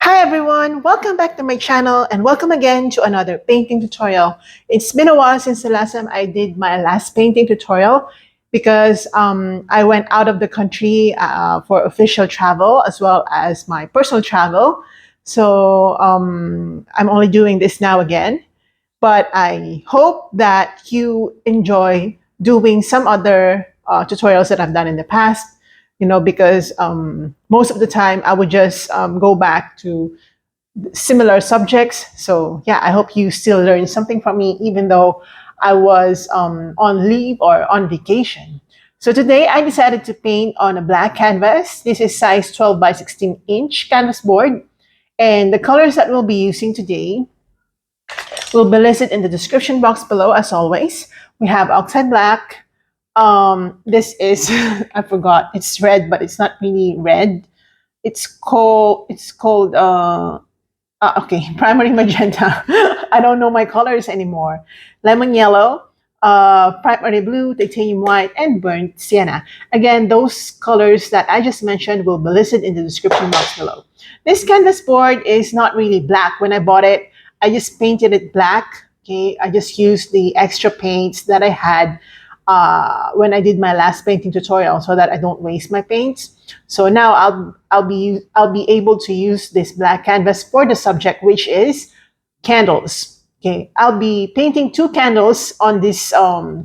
Hi everyone, welcome back to my channel and welcome again to another painting tutorial. It's been a while since the last time I did my last painting tutorial because I went out of the country for official travel as well as my personal travel. So I'm only doing this now again, but I hope that you enjoy doing some other tutorials that I've done in the past, because most of the time I would just go back to similar subjects. So yeah, I hope you still learn something from me, even though I was on leave or on vacation. So today I decided to paint on a black canvas. This is size 12 by 16 inch canvas board. And the colors that we'll be using today will be listed in the description box below as always. We have Oxide Black. This is, I forgot, it's red, but it's not really red. It's called primary magenta. I don't know my colors anymore. Lemon yellow, primary blue, titanium white, and burnt sienna. Again, those colors that I just mentioned will be listed in the description box below. This canvas board is not really black. When I bought it, I just painted it black. Okay, I just used the extra paints that I had when I did my last painting tutorial so that I don't waste my paints. So now I'll be able to use this black canvas for the subject, which is candles. Okay, I'll be painting 2 candles on this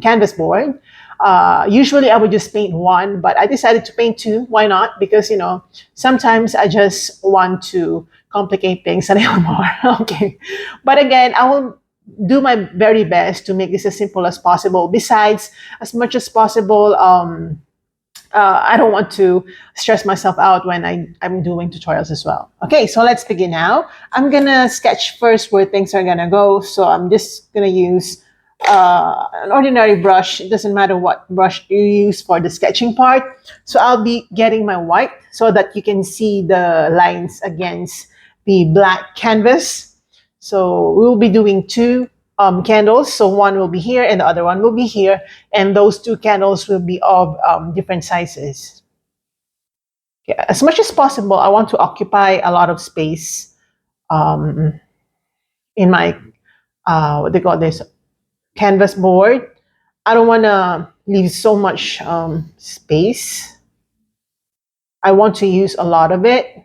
canvas board. Usually I would just paint 1, but I decided to paint 2. Why not? Because sometimes I just want to complicate things a little more. Okay, but again, I will do my very best to make this as simple as possible. Besides, as much as possible, I don't want to stress myself out when I'm doing tutorials as well. Okay, so let's begin now. I'm gonna sketch first where things are gonna go. So I'm just gonna use an ordinary brush. It doesn't matter what brush you use for the sketching part. So I'll be getting my white so that you can see the lines against the black canvas. So we will be doing 2 candles. So one will be here and the other one will be here. And those 2 candles will be of different sizes. Okay. As much as possible, I want to occupy a lot of space in my, what they call this, canvas board. I don't want to leave so much space. I want to use a lot of it.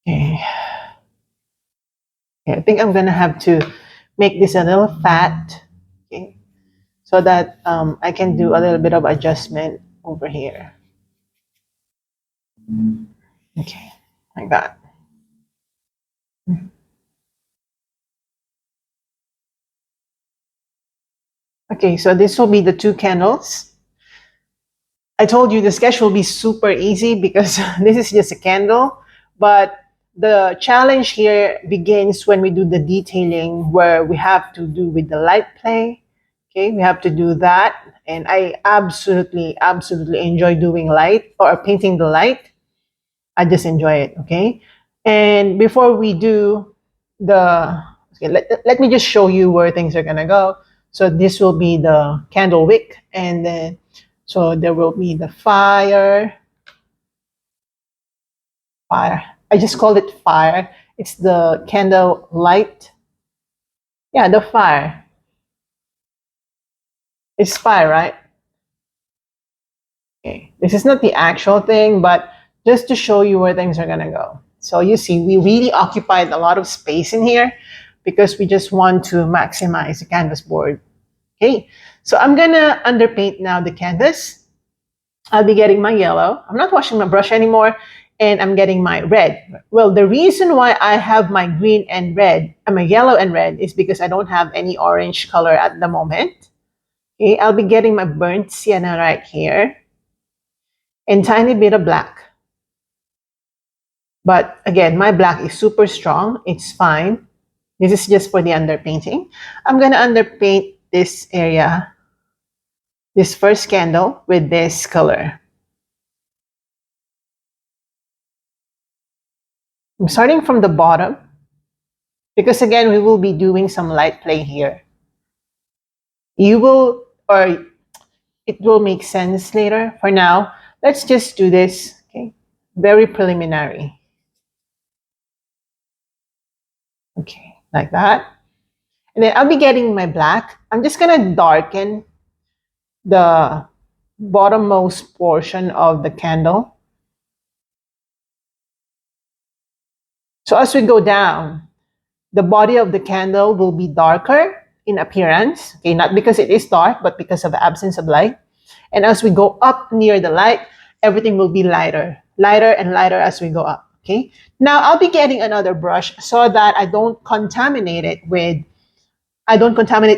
Okay. Okay, I think I'm gonna have to make this a little fat, okay, so that I can do a little bit of adjustment over here. Okay, like that. Okay, so this will be the 2 candles. I told you the sketch will be super easy because this is just a candle, but the challenge here begins when we do the detailing where we have to do with the light play. Okay, we have to do that. And I absolutely, absolutely enjoy doing light or painting the light. I just enjoy it, okay? And before we do the, okay, let me just show you where things are gonna go. So this will be the candle wick, and then, so there will be the fire. I just called it fire. It's the candle light. Yeah, the fire. It's fire, right? Okay, this is not the actual thing, but just to show you where things are gonna go. So you see, we really occupied a lot of space in here because we just want to maximize the canvas board. Okay, so I'm gonna underpaint now the canvas. I'll be getting my yellow. I'm not washing my brush anymore, and I'm getting my red. Well, the reason why I have my green and red, my yellow and red, is because I don't have any orange color at the moment. Okay, I'll be getting my burnt sienna right here, and tiny bit of black. But again, my black is super strong. It's fine. This is just for the underpainting. I'm gonna underpaint this area, this first candle, with this color. I'm starting from the bottom because again, we will be doing some light play here. You will, or It will make sense later. For now, let's just do this, okay? Very preliminary. Okay, like that. And then I'll be getting my black. I'm just gonna darken the bottommost portion of the candle. So as we go down, the body of the candle will be darker in appearance. Okay, not because it is dark, but because of the absence of light. And as we go up near the light, everything will be lighter, lighter and lighter as we go up. Okay. Now I'll be getting another brush so that I don't contaminate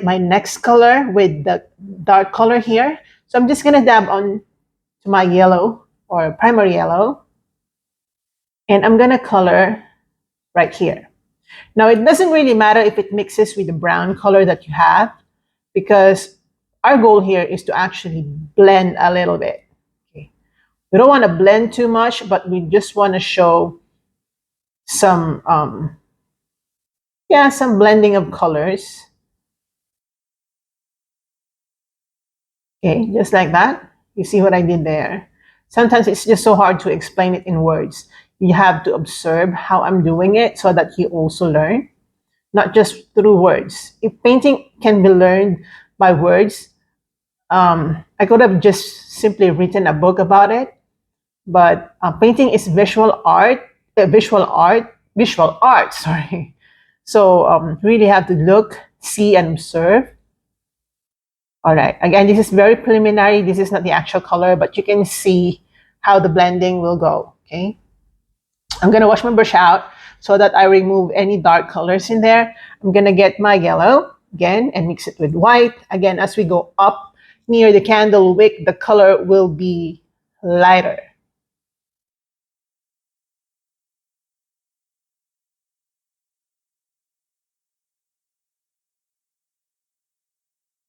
my next color with the dark color here. So I'm just gonna dab on to my yellow or primary yellow, and I'm gonna color right here. Now it doesn't really matter if it mixes with the brown color that you have, because our goal here is to actually blend a little bit. Okay. We don't want to blend too much, but we just want to show some some blending of colors. Okay, just like that. You see what I did there? Sometimes it's just so hard to explain it in words. You have to observe how I'm doing it so that you also learn, not just through words. If painting can be learned by words, I could have just simply written a book about it. But painting is visual art. Sorry. So really have to look, see, and observe. All right. Again, this is very preliminary. This is not the actual color, but you can see how the blending will go. Okay. I'm gonna wash my brush out so that I remove any dark colors in there. I'm gonna get my yellow again and mix it with white. Again, as we go up near the candle wick, the color will be lighter.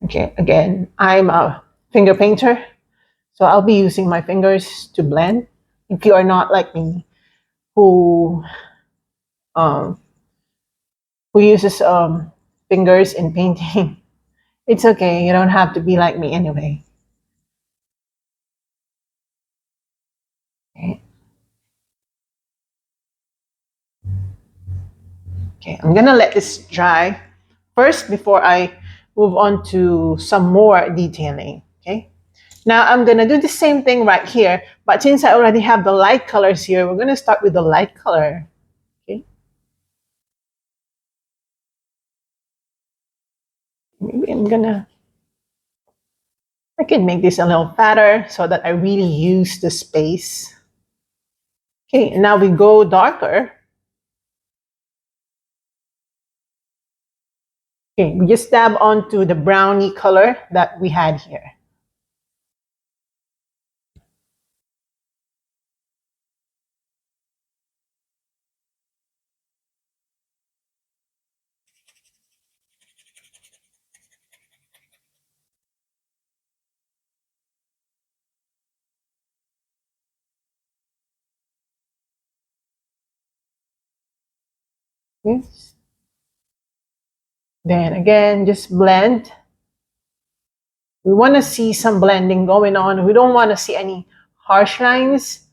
Okay, again, I'm a finger painter, so I'll be using my fingers to blend. If you are not like me, who um, who uses fingers in painting, it's okay. You don't have to be like me anyway. Okay, okay, I'm gonna let this dry first before I move on to some more detailing. Okay. Now I'm gonna do the same thing right here, but since I already have the light colors here, we're gonna start with the light color. Okay. Maybe I can make this a little fatter so that I really use the space. Okay, and now we go darker. Okay, we just dab onto the brownie color that we had here. Okay. Then again, just blend. We want to see some blending going on. We don't want to see any harsh lines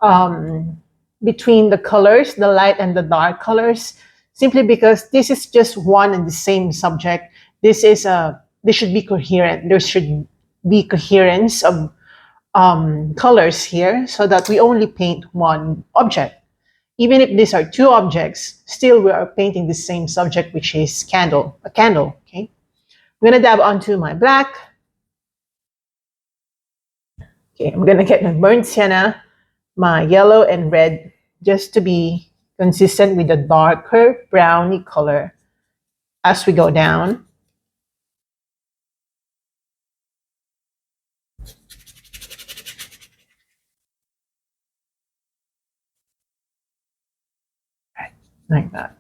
um, between the colors, the light and the dark colors, simply because this is just one and the same subject. This should be coherent. There should be coherence of colors here so that we only paint one object. Even if these are two objects, still we are painting the same subject, which is a candle. Okay, I'm gonna dab onto my black. Okay, I'm gonna get my burnt sienna, my yellow and red, just to be consistent with the darker browny color as we go down. Like that.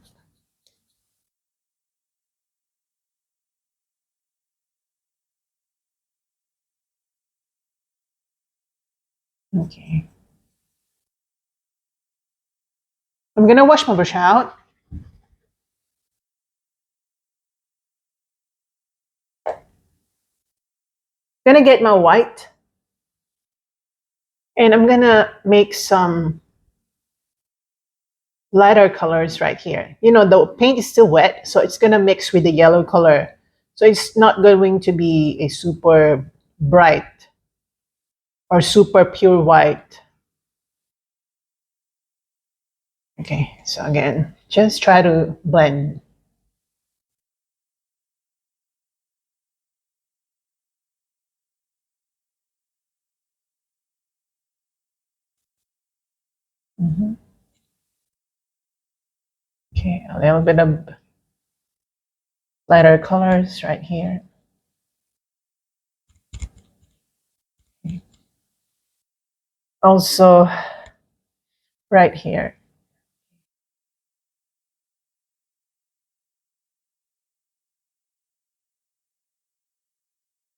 Okay. I'm gonna wash my brush out. Gonna get my white and I'm gonna make some lighter colors right here. You know, the paint is still wet, so it's gonna mix with the yellow color. So it's not going to be a super bright or super pure white. Okay, so again, just try to blend. Mhm. Okay, a little bit of lighter colors right here. Also, right here.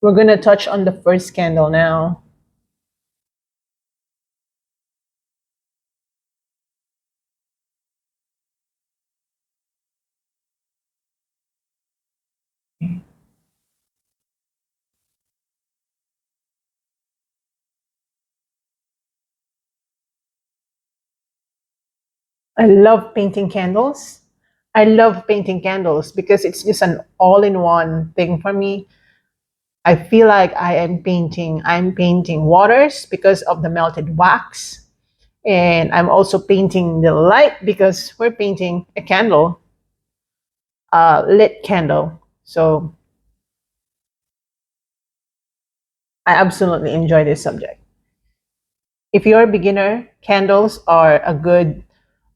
We're gonna touch on the first candle now. I love painting candles. I love painting candles because it's just an all-in-one thing for me. I feel like I'm painting waters because of the melted wax. And I'm also painting the light because we're painting a candle, lit candle. So I absolutely enjoy this subject. If you're a beginner, candles are a good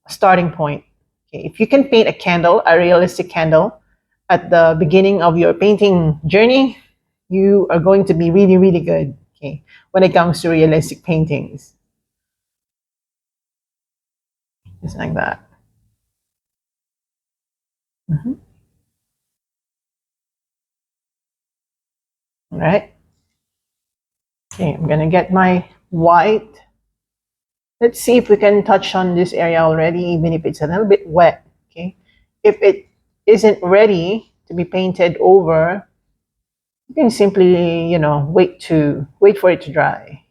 starting point. Okay, if you can paint a candle, a realistic candle, at the beginning of your painting journey, you are going to be really, really good. Okay, when it comes to realistic paintings, just like that. Mhm. All right. Okay, I'm gonna get my white. Let's see if we can touch on this area already, even if it's a little bit wet. Okay, if it isn't ready to be painted over, you can simply, wait for it to dry.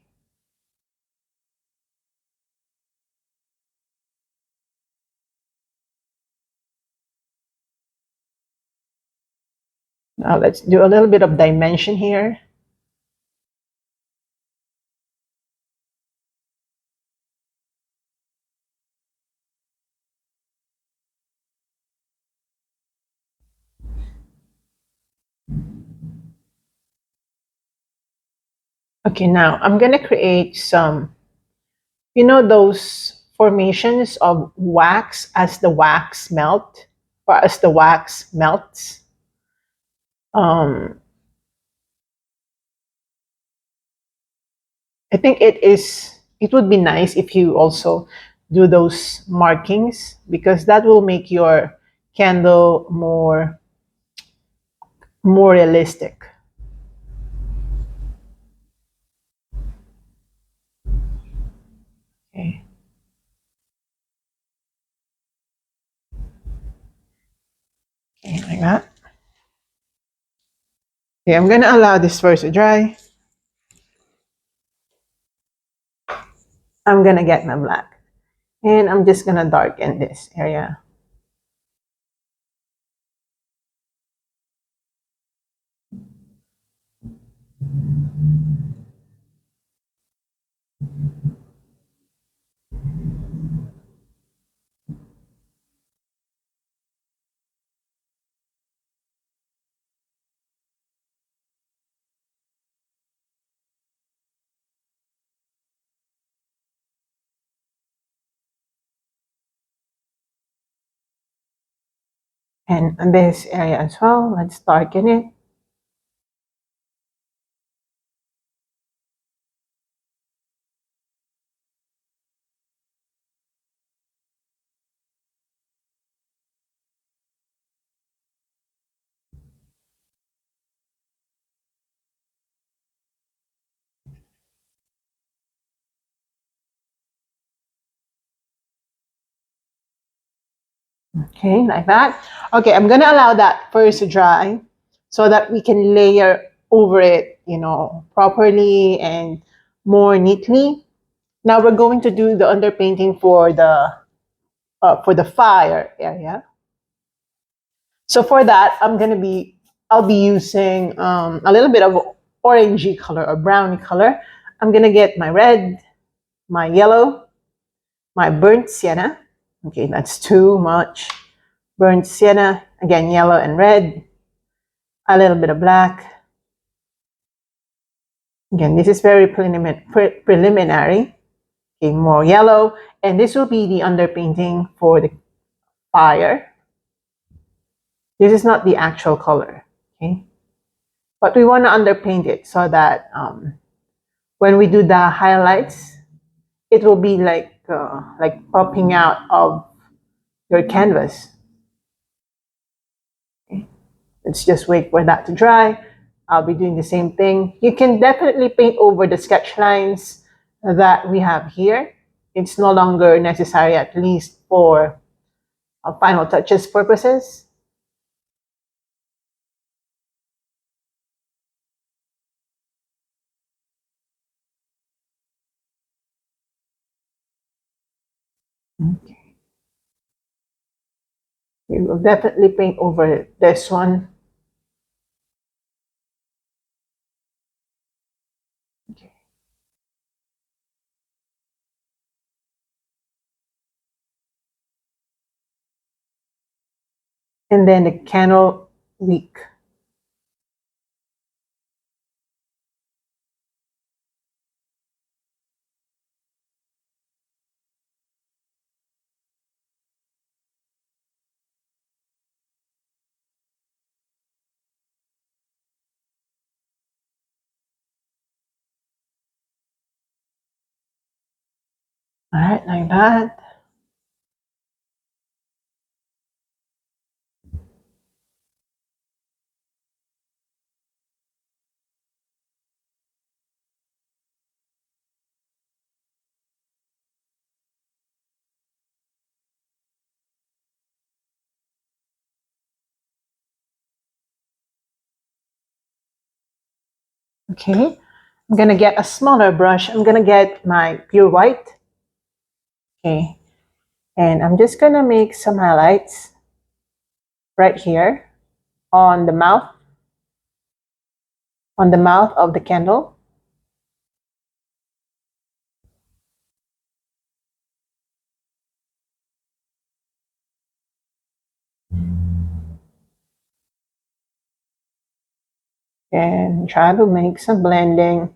Now let's do a little bit of dimension here. Okay, now I'm gonna create some, those formations of wax as the wax melt or as the wax melts. Um, I think it would be nice if you also do those markings because that will make your candle more realistic. Okay, okay, like that. Okay, I'm gonna allow this first to dry. I'm gonna get my black and I'm just gonna darken this area. And on this area as well, let's darken it. Okay, like that. Okay, I'm gonna allow that first to dry so that we can layer over it, properly and more neatly. Now we're going to do the underpainting for the fire area. So for that, I'll be using a little bit of orangey color or browny color. I'm gonna get my red, my yellow, my burnt sienna. Okay, that's too much. Burnt sienna, again, yellow and red, a little bit of black. Again, this is very preliminary. Okay, more yellow, and this will be the underpainting for the fire. This is not the actual color, okay? But we want to underpaint it so that when we do the highlights, it will be like popping out of your canvas. Okay. Let's just wait for that to dry. I'll be doing the same thing. You can definitely paint over the sketch lines that we have here. It's no longer necessary, at least for final touches purposes. Okay. We will definitely paint over this one. Okay. And then the candle wick. All right, like that. Okay. I'm gonna get a smaller brush. I'm gonna get my pure white. Okay. And I'm just gonna make some highlights right here on the mouth of the candle. And try to make some blending.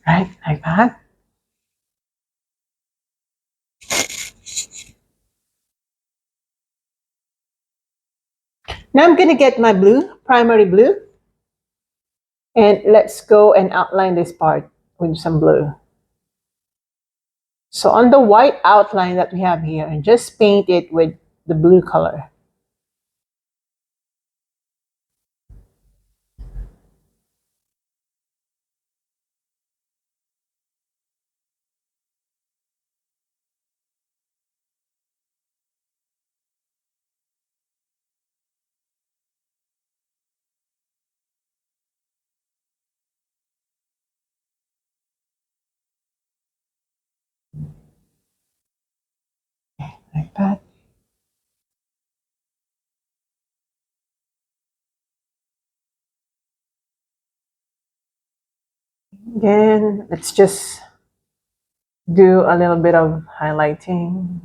Right, like that. Now I'm gonna get my blue, primary blue, and let's go and outline this part with some blue. So on the white outline that we have here, just paint it with the blue color. Like that. Again, let's just do a little bit of highlighting.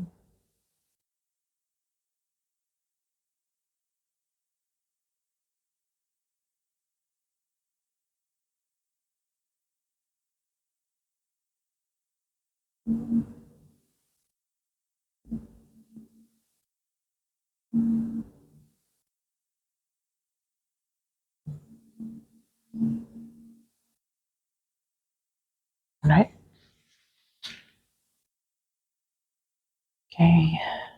Right? Okay. I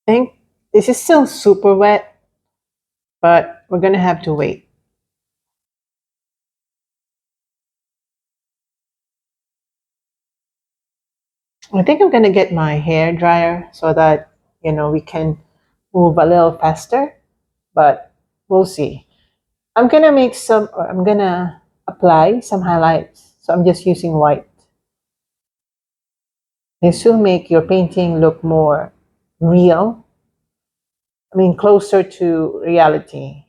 think this is still super wet, but we're gonna have to wait. I think I'm gonna get my hair dryer so that we can move a little faster, but we'll see. I'm gonna apply some highlights. So I'm just using white. This will make your painting look more real. I mean, closer to reality.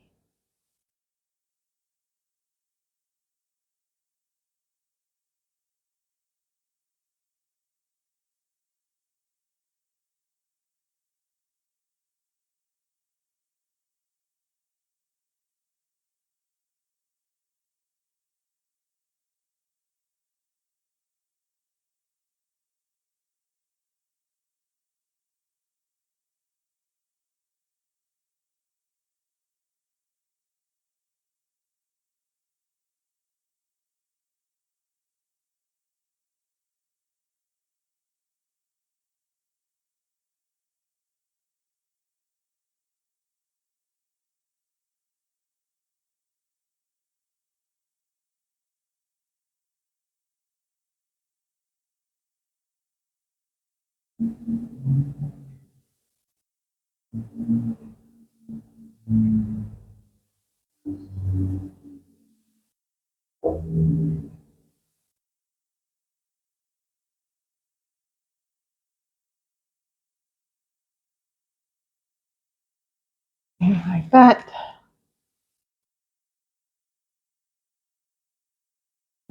Like that.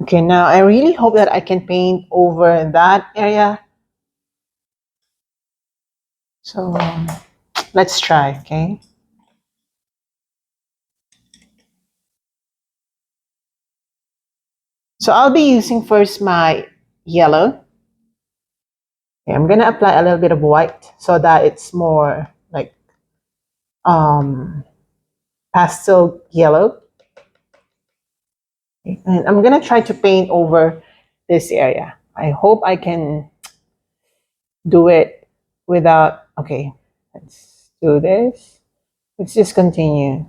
Okay, now I really hope that I can paint over that area. So let's try, okay? So I'll be using first my yellow. Okay, I'm gonna apply a little bit of white so that it's more like um, pastel yellow. Okay, and I'm gonna try to paint over this area. I hope I can do it without, okay, let's do this. Let's just continue.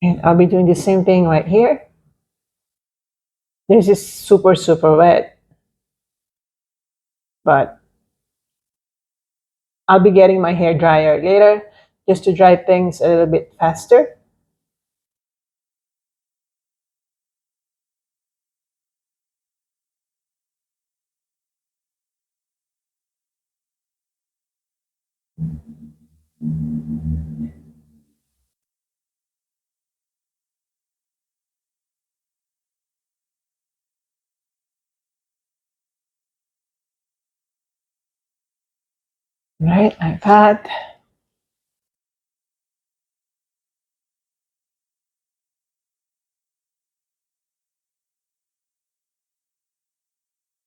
And I'll be doing the same thing right here. This is super, super wet, but I'll be getting my hair dryer later just to dry things a little bit faster. Right, like that.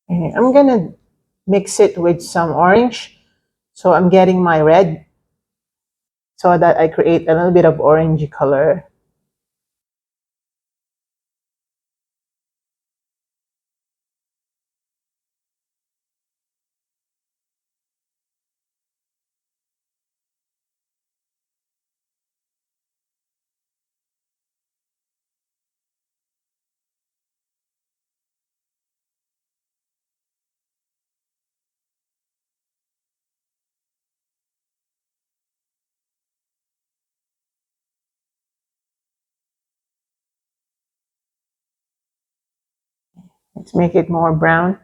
And I'm gonna mix it with some orange. So I'm getting my red so that I create a little bit of orangey color. Let's make it more brown.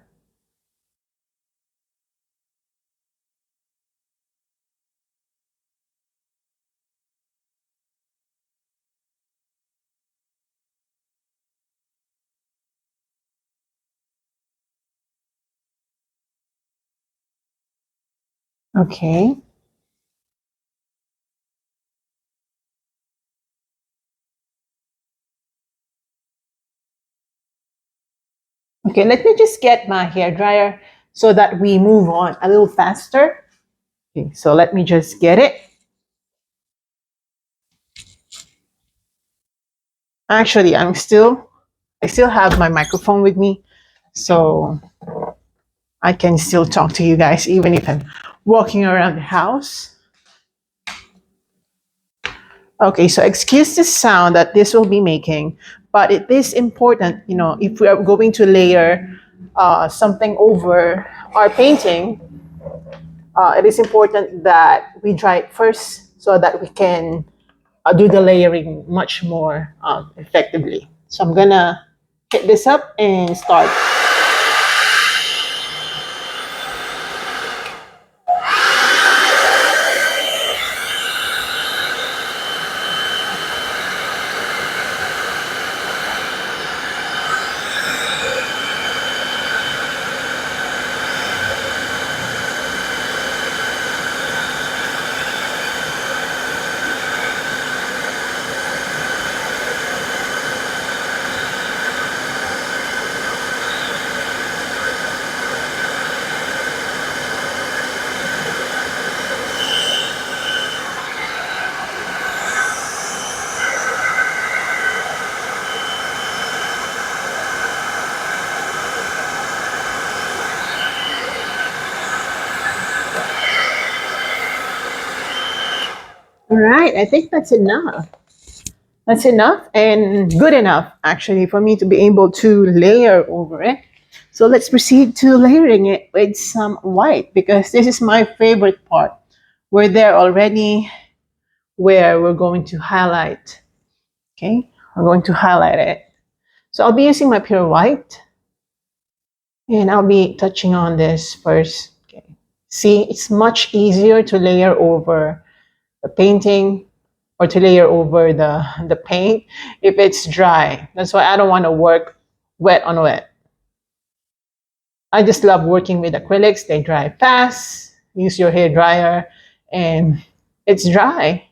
Okay. Okay, let me just get my hair dryer so that we move on a little faster. Okay, so let me just get it. Actually, I still have my microphone with me, so I can still talk to you guys even if I'm walking around the house. Okay, so excuse the sound that this will be making, but it is important, if we are going to layer something over our painting, it is important that we dry it first so that we can do the layering much more effectively. So I'm gonna hit this up and start. All right, I think that's enough. That's enough and good enough, actually, for me to be able to layer over it. So let's proceed to layering it with some white because this is my favorite part. We're there already where we're going to highlight. Okay, we're going to highlight it. So I'll be using my pure white and I'll be touching on this first. Okay. See, it's much easier to layer over the painting or to layer over the paint if it's dry. That's why I don't want to work wet on wet. I just love working with acrylics. They dry fast. Use your hair dryer and it's dry.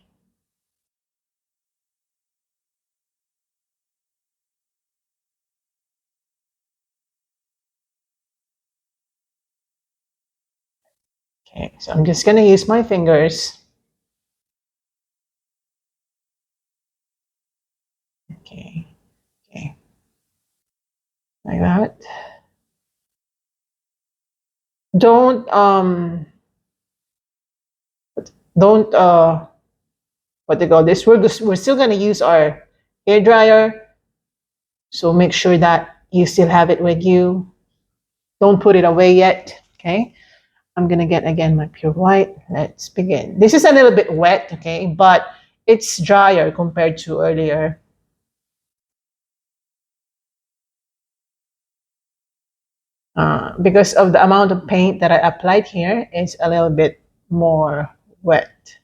Okay, so I'm just gonna use my fingers. Okay, okay, like that. Don't don't what they call this. We're still gonna use our hair dryer, so make sure that you still have it with you. Don't put it away yet. Okay, I'm gonna get again my pure white. Let's begin. This is a little bit wet, okay, but it's drier compared to earlier. Because of the amount of paint that I applied here, it's a little bit more wet.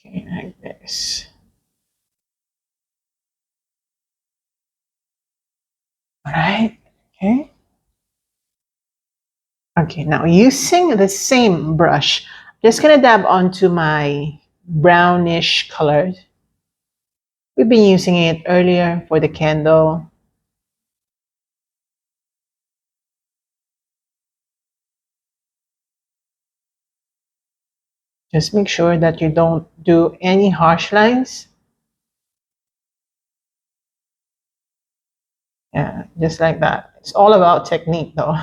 Okay, like this. All right. Okay. Okay, now using the same brush, just gonna dab onto my brownish color. We've been using it earlier for the candle. Just make sure that you don't do any harsh lines. Yeah, just like that. It's all about technique though.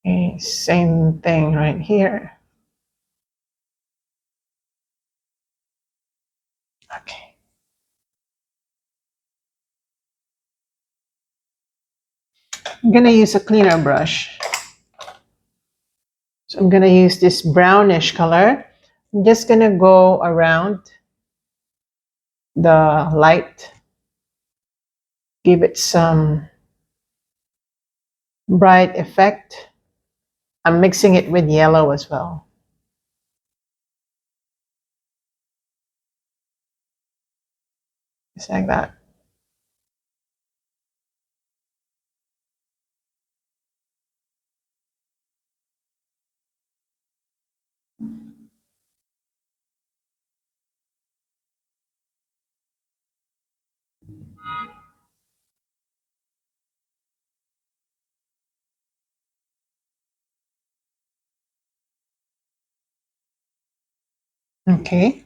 Okay, same thing right here. Okay. I'm gonna use a cleaner brush. So I'm gonna use this brownish color. I'm just gonna go around the light, give it some bright effect. I'm mixing it with yellow as well. Just like that. Okay.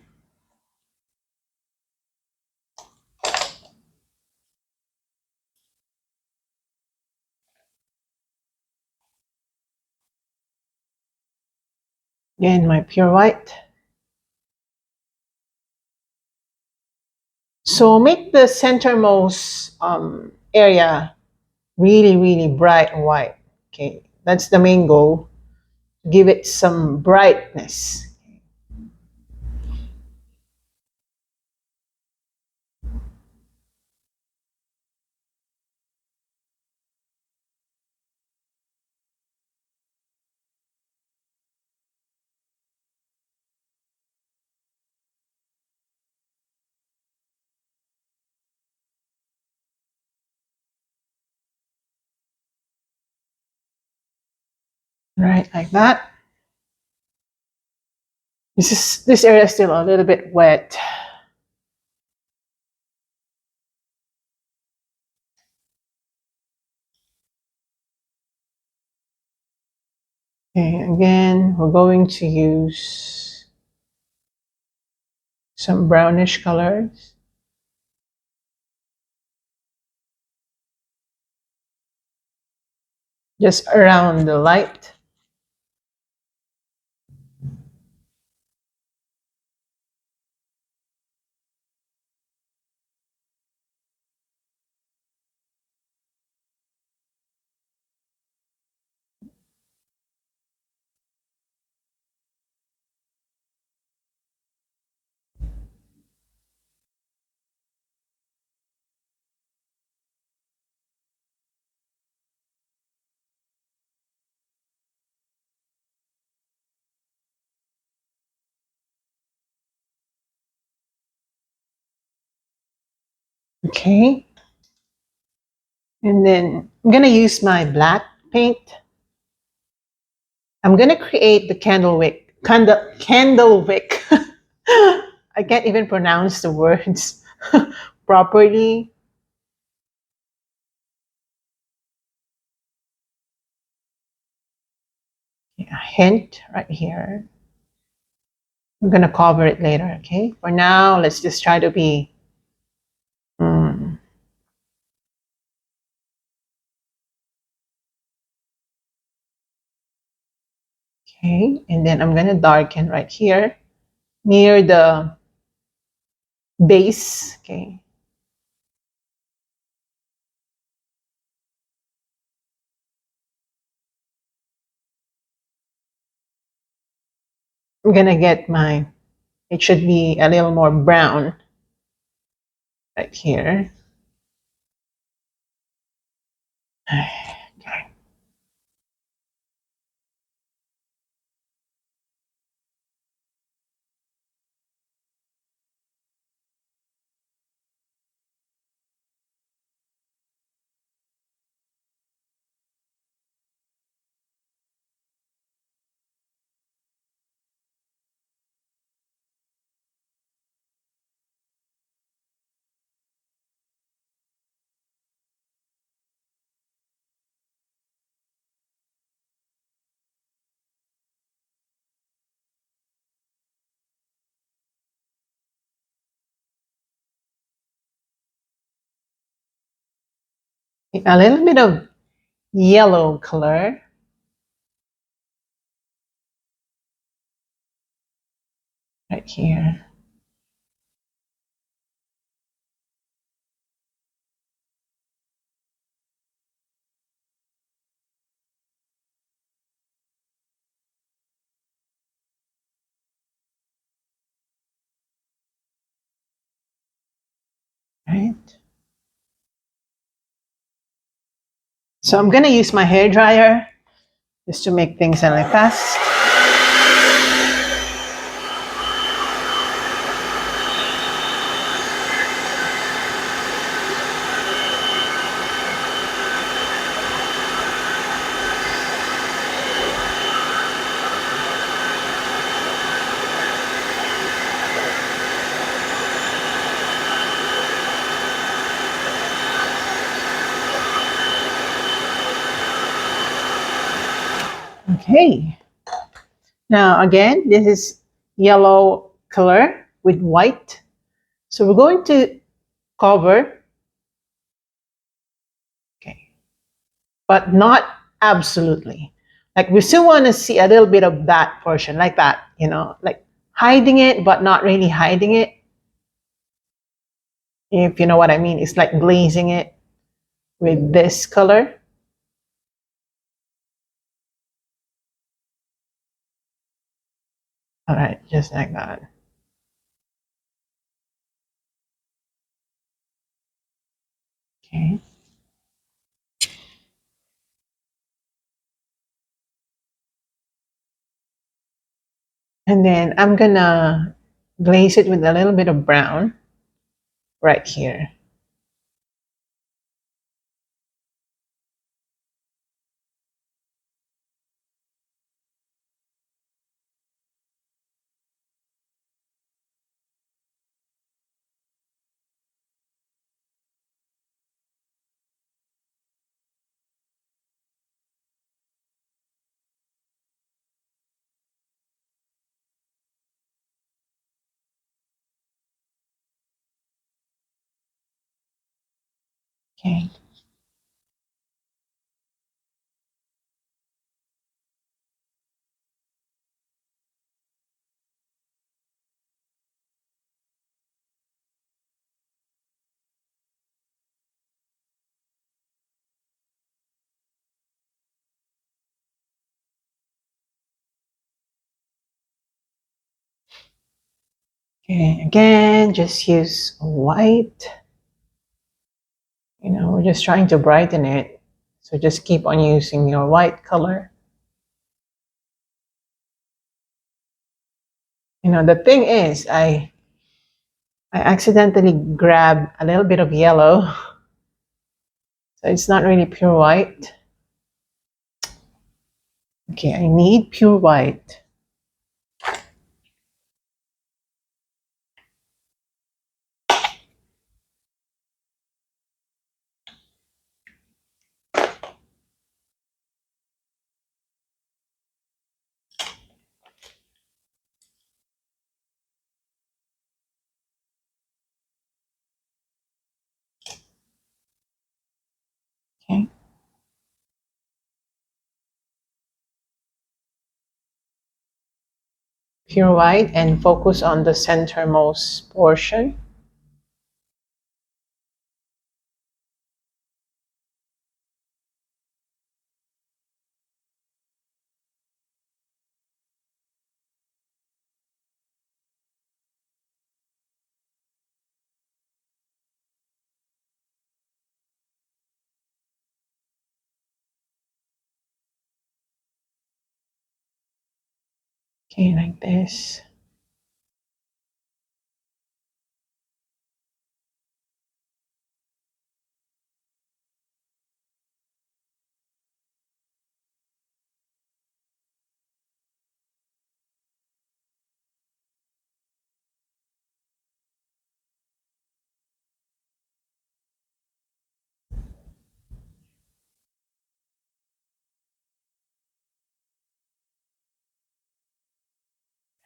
Again, my pure white. So make the centermost area really, really bright white. Okay, that's the main goal. Give it some brightness. Right, like that. This area is still a little bit wet. Okay, again, we're going to use some brownish colors. Just around the light. Okay. And then I'm going to use my black paint. I'm going to create the candle wick. Candle wick. I can't even pronounce the words properly. A hint right here. I'm going to cover it later, okay? For now, let's just try to be mm, okay. And then I'm going to darken right here near the base, okay? I'm going to get my, it should be a little more brown right here. Okay. A little bit of yellow color right here. Right. So I'm gonna use my hair dryer just to make things a little fast. Okay. Now again, this is yellow color with white. So we're going to cover, okay, but not absolutely. Like we still want to see a little bit of that portion, like that, like hiding it, but not really hiding it. If you know what I mean, it's like glazing it with this color. All right, just like that. Okay. And then I'm gonna glaze it with a little bit of brown right here. Okay. Okay, again, just use white. We're just trying to brighten it. So just keep on using your white color. The thing is, I accidentally grabbed a little bit of yellow. So it's not really pure white. Okay, I need pure white. Okay. Pure white and focus on the centermost portion. Okay, like this.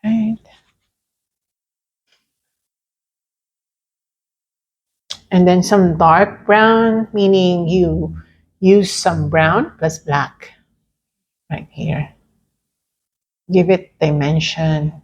Right. And then some dark brown, meaning you use some brown plus black right here. Give it dimension.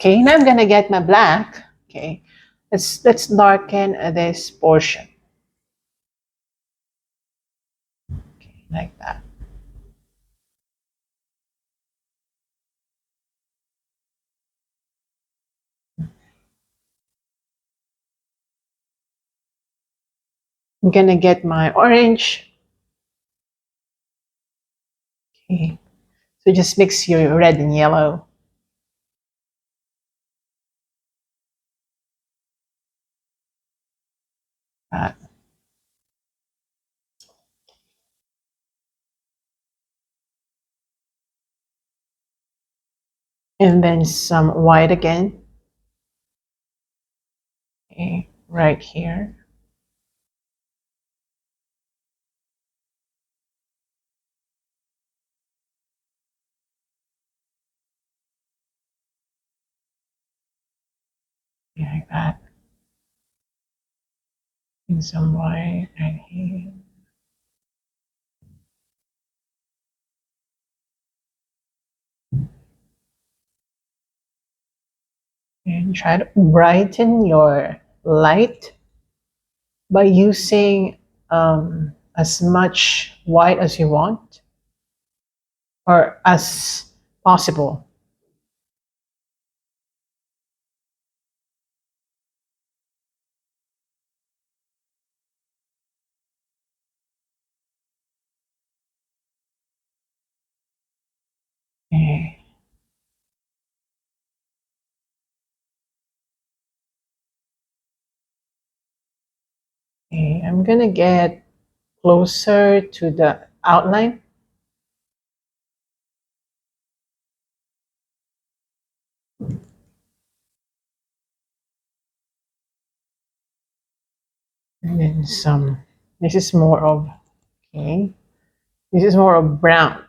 Okay, now I'm gonna get my black. Okay, let's darken this portion. Okay, like that. I'm gonna get my orange. Okay, so just mix your red and yellow. Uh, and then some white again. Okay, right here. Like that. And some white right here. And try to brighten your light by using as much white as you want or as possible. Okay. Okay, I'm gonna get closer to the outline. And then some, this is more of, okay, this is more of brown.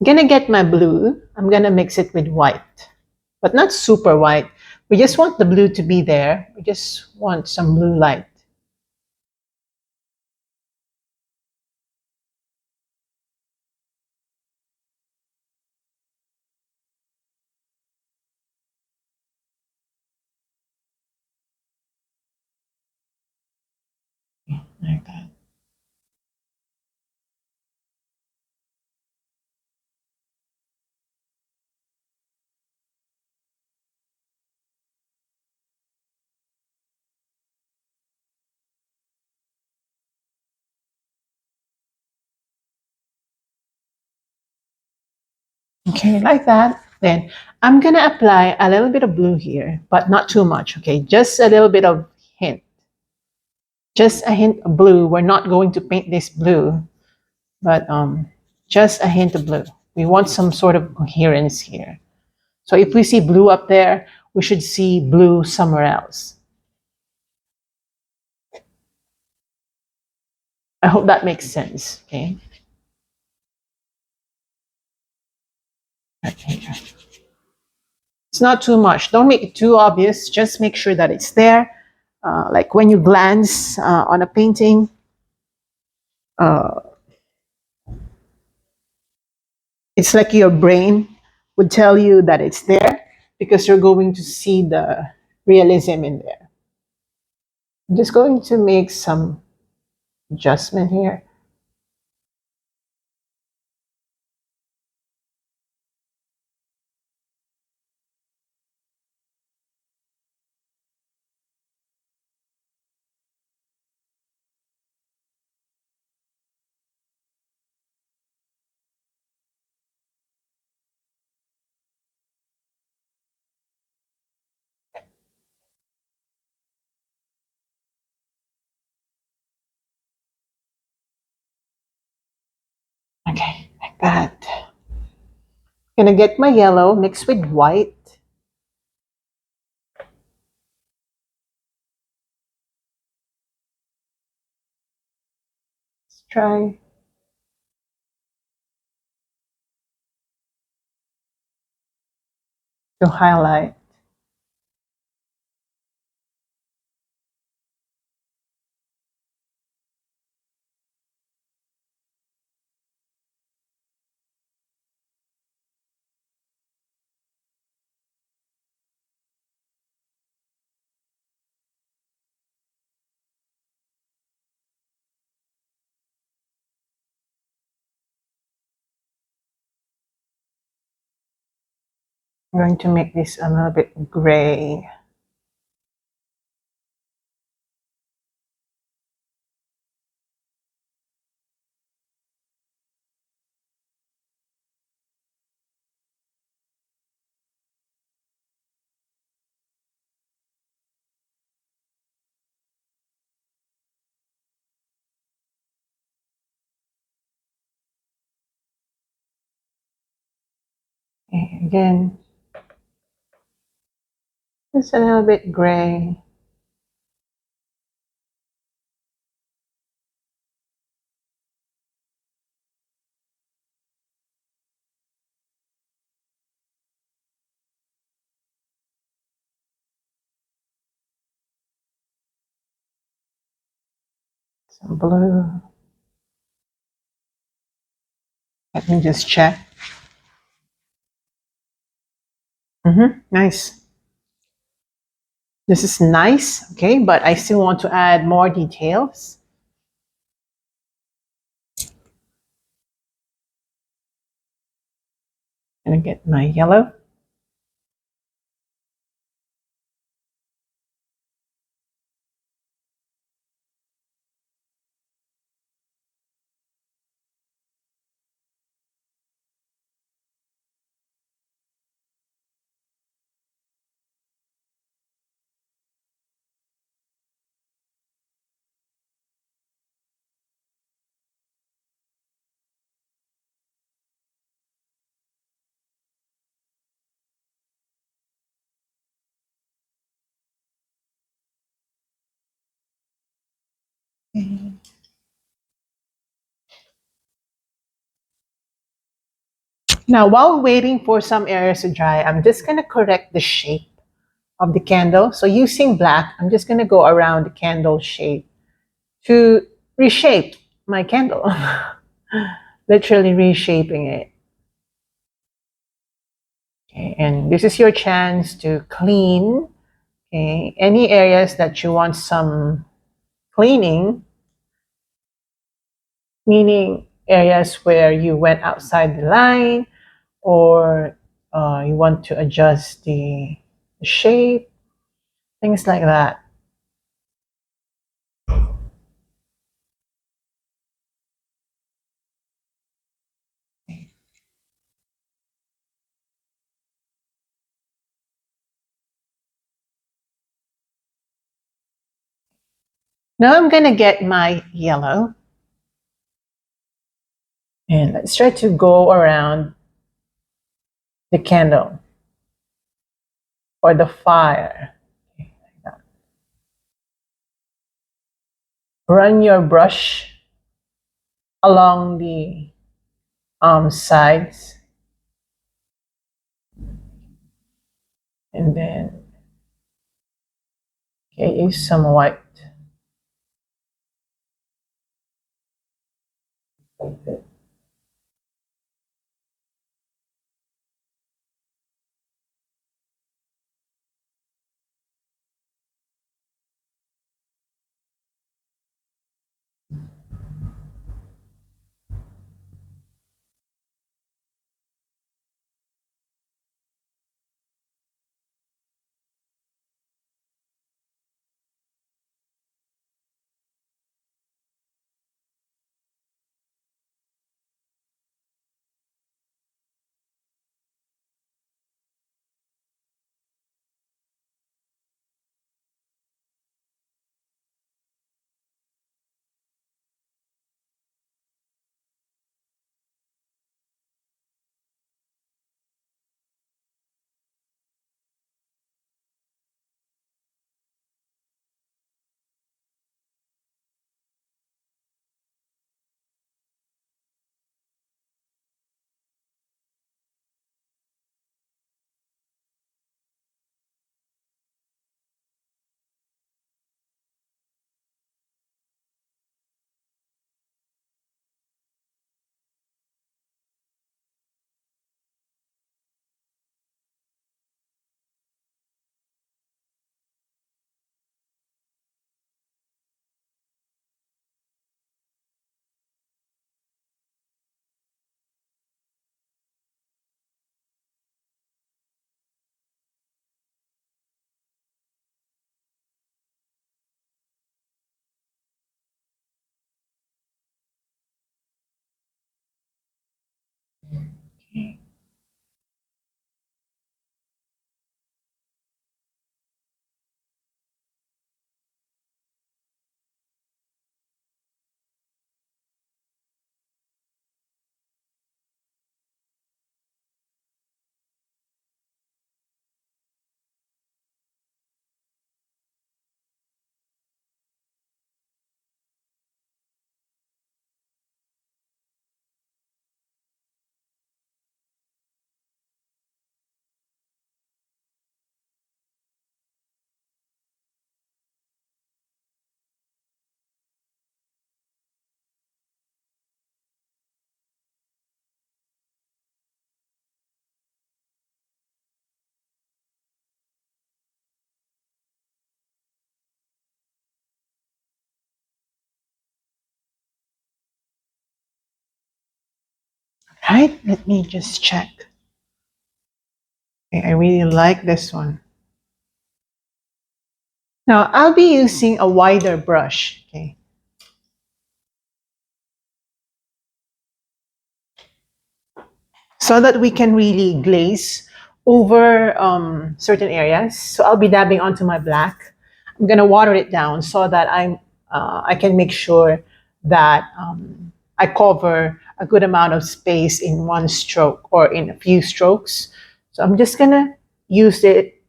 I'm gonna get my blue. I'm gonna mix it with white, but not super white. We just want the blue to be there. We just want some blue light. Like that. Okay, like that. Then I'm gonna apply a little bit of blue here, but not too much. Okay, just a little bit of hint. Just a hint of blue. We're not going to paint this blue, but just a hint of blue. We want some sort of coherence here. So if we see blue up there, we should see blue somewhere else. I hope that makes sense. Okay. Okay. It's not too much. Don't make it too obvious. Just make sure that it's there. Like when you glance on a painting, uh, it's like your brain would tell you that it's there because you're going to see the realism in there. I'm just going to make some adjustment here. Okay, like that. Gonna get my yellow mixed with white. Try to highlight. I'm going to make this a little bit gray. Okay, again, it's a little bit gray. Some blue. Let me just check. Nice. This is nice, okay, but I still want to add more details. Gonna get my yellow. Now, while waiting for some areas to dry, I'm just gonna correct the shape of the candle. So using black, I'm just gonna go around the candle shape to reshape my candle. Literally reshaping it. Okay, and this is your chance to clean, okay, any areas that you want some cleaning, meaning areas where you went outside the line or you want to adjust the shape, things like that. Now I'm going to get my yellow and let's try to go around the candle or the fire. Okay, like that. Run your brush along the sides and then okay, use some white. right, let me just check. Okay, I really like this one. Now I'll be using a wider brush, okay, so that we can really glaze over certain areas. So I'll be dabbing onto my black. I'm gonna water it down so that I can make sure that I cover a good amount of space in one stroke or in a few strokes. So I'm just gonna use it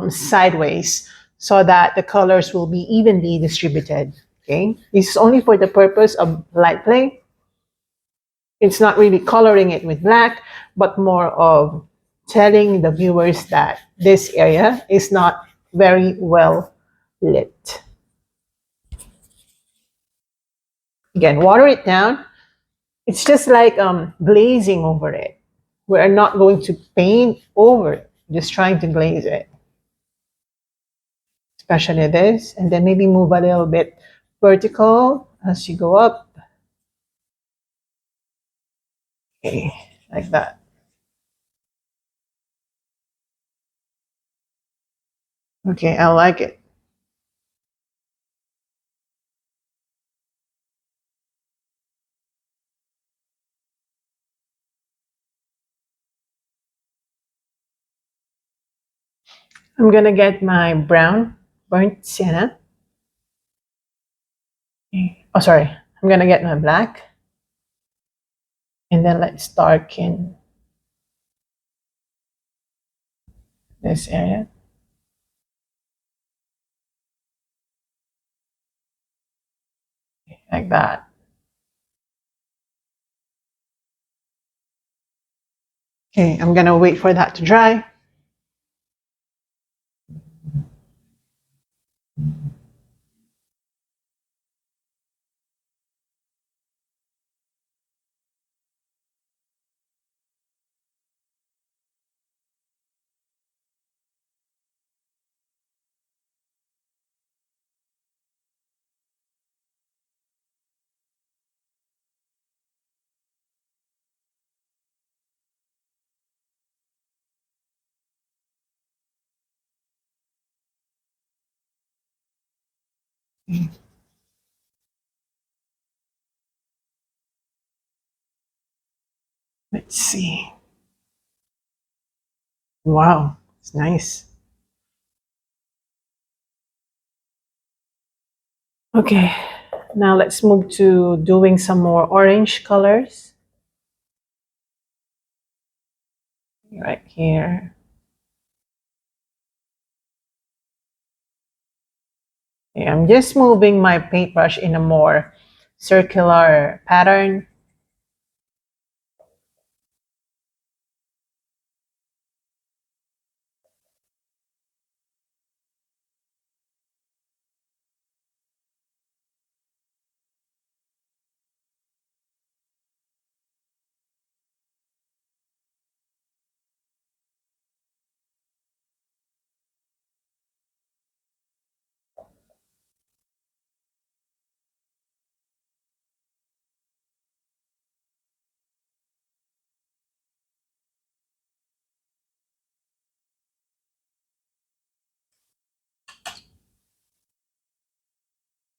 sideways so that the colors will be evenly distributed. Okay, this is only for the purpose of light play. It's not really coloring it with black, but more of telling the viewers that this area is not very well lit. Again, water it down. It's just like glazing over it. We're not going to paint over it, just trying to glaze it, especially this. And then maybe move a little bit vertical as you go up. Okay, like that. Okay, I like it. I'm gonna get my brown burnt sienna. Oh, sorry. I'm gonna get my black, and then let's darken this area like that. Okay, I'm gonna wait for that to dry. Let's see. Wow, it's nice. Okay, now let's move to doing some more orange colors. Right here. Okay, I'm just moving my paintbrush in a more circular pattern.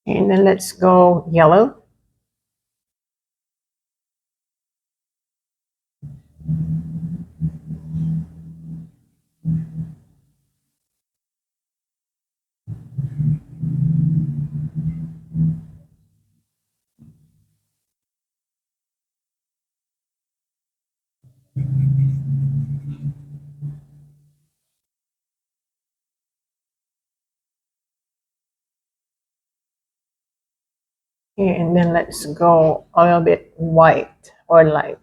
And then let's go yellow. Okay, and then let's go a little bit white or light.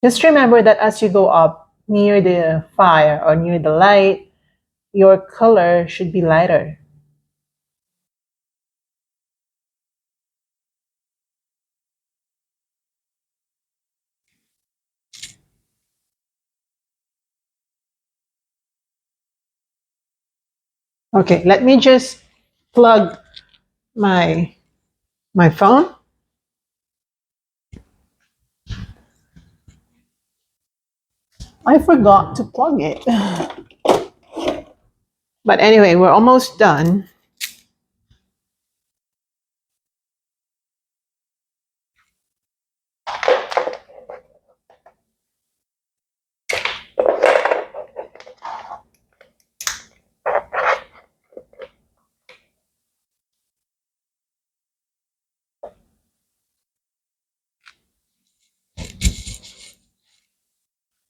Just remember that as you go up near the fire or near the light, your color should be lighter. Okay, let me just plug my phone. I forgot to plug it. But anyway, we're almost done.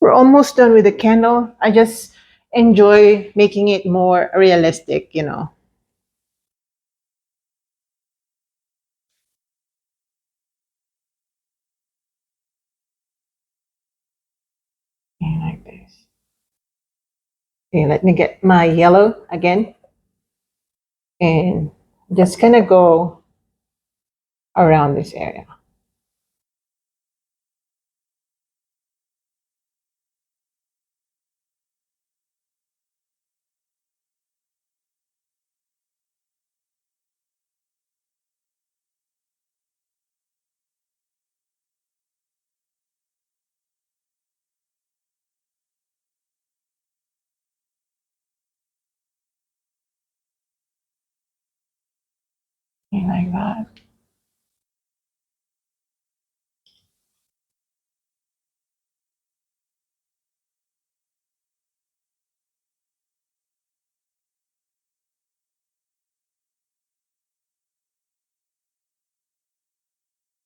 We're almost done with the candle. I just enjoy making it more realistic, you know. Okay, like this. Okay, let me get my yellow again and just kind of go around this area. Okay, like that.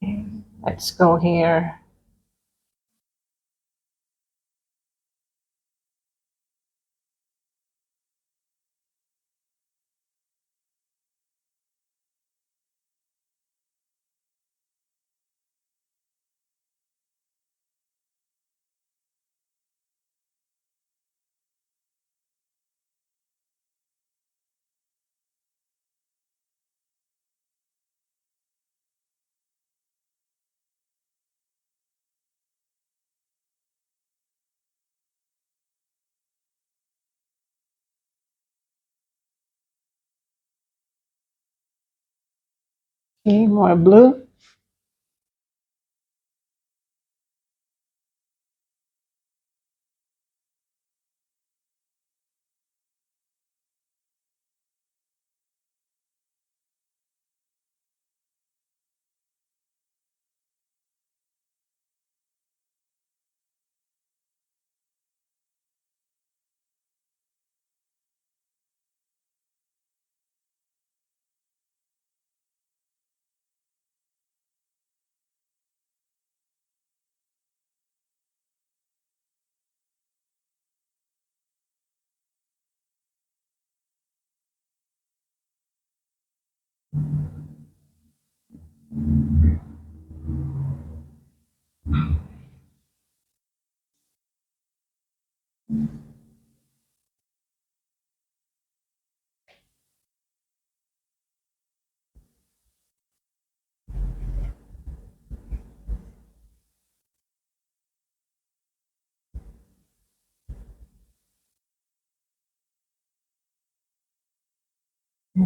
Okay, let's go here. Okay, more blue.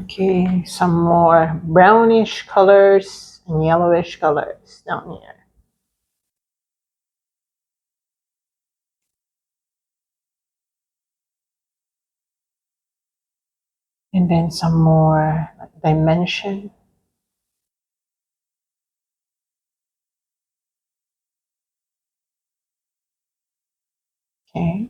Okay, some more brownish colors and yellowish colors down here. And then some more dimension. Okay.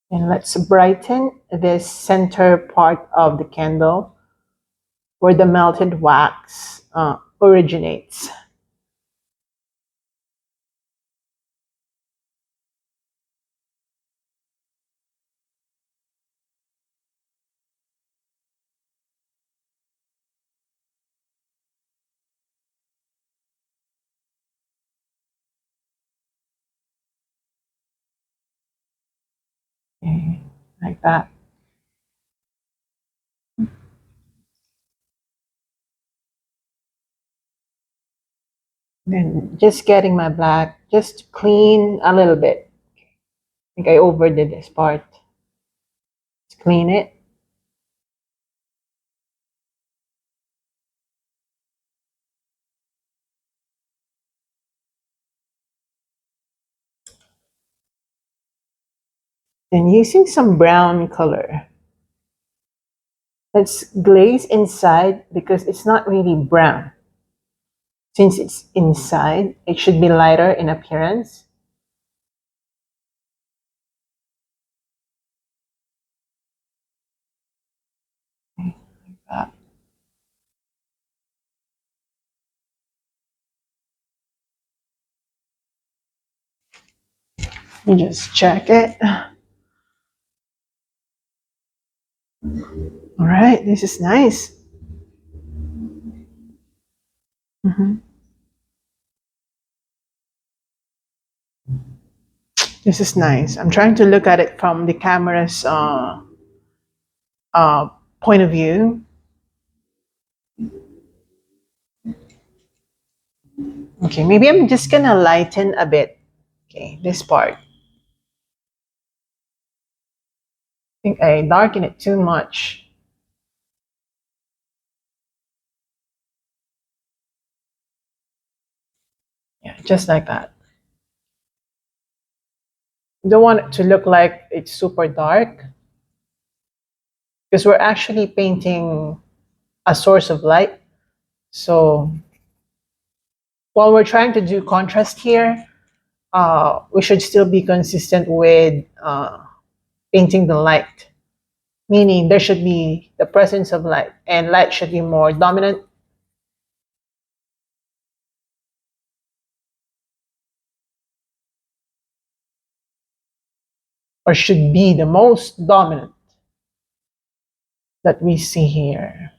And let's brighten this center part of the candle where the melted wax originates. Okay, like that. Then just getting my black, just clean a little bit. I think I overdid this part. Just clean it. Then using some brown color. Let's glaze inside because it's not really brown. Since it's inside, it should be lighter in appearance. Let me just check it. All right, this is nice. Mhm. This is nice. I'm trying to look at it from the camera's uh, point of view. Okay, maybe I'm just gonna lighten a bit. Okay, this part. I think I darken it too much. Yeah, just like that. You don't want it to look like it's super dark because we're actually painting a source of light. So while we're trying to do contrast here, we should still be consistent with painting the light, meaning there should be the presence of light, and light should be more dominant or should be the most dominant that we see here.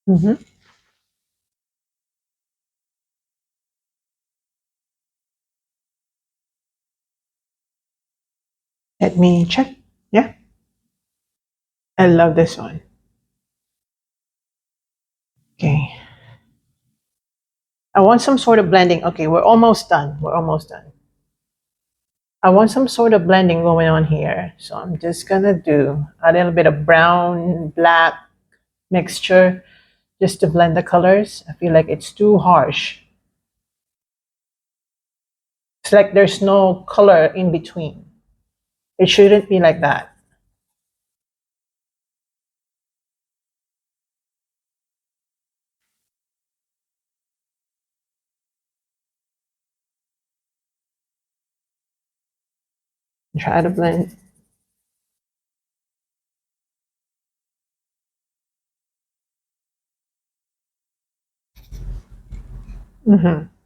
Mhm. Let me check. Yeah, I love this one. Okay. I want some sort of blending. Okay, we're almost done. We're almost done. I want some sort of blending going on here. So I'm just gonna do a little bit of brown, black mixture just to blend the colors. I feel like it's too harsh. It's like there's no color in between. It shouldn't be like that. Try to blend.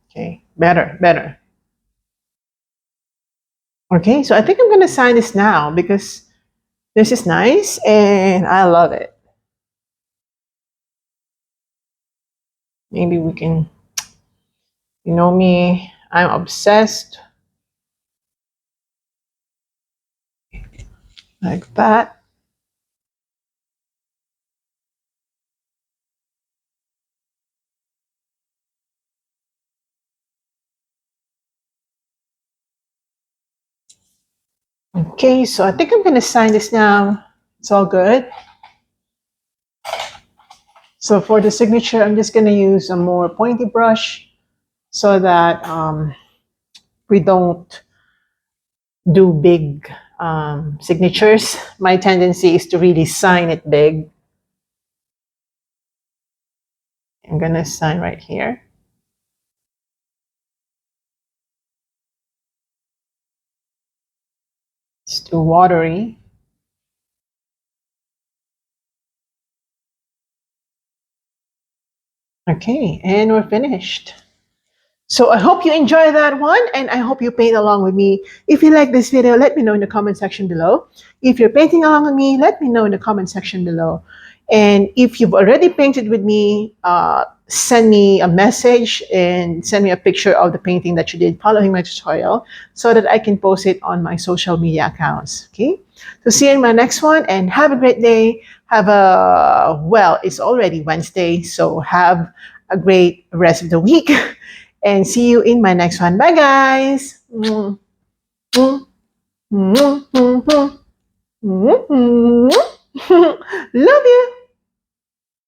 Okay, better, better. Okay, so I think I'm gonna sign this now because this is nice and I love it. Maybe we can, you know me, I'm obsessed like that. Okay, so I think I'm gonna sign this now. It's all good. So for the signature, I'm just gonna use a more pointy brush so that we don't do big signatures. My tendency is to really sign it big. I'm gonna sign right here. It's too watery. Okay, and we're finished. So I hope you enjoy that one, and I hope you paint along with me. If you like this video, let me know in the comment section below. If you're painting along with me, let me know in the comment section below. And if you've already painted with me, send me a message and send me a picture of the painting that you did following my tutorial so that I can post it on my social media accounts. Okay? So see you in my next one, and have a great day. Have a, well, it's already Wednesday, so have a great rest of the week. And see you in my next one. Bye, guys. Love you.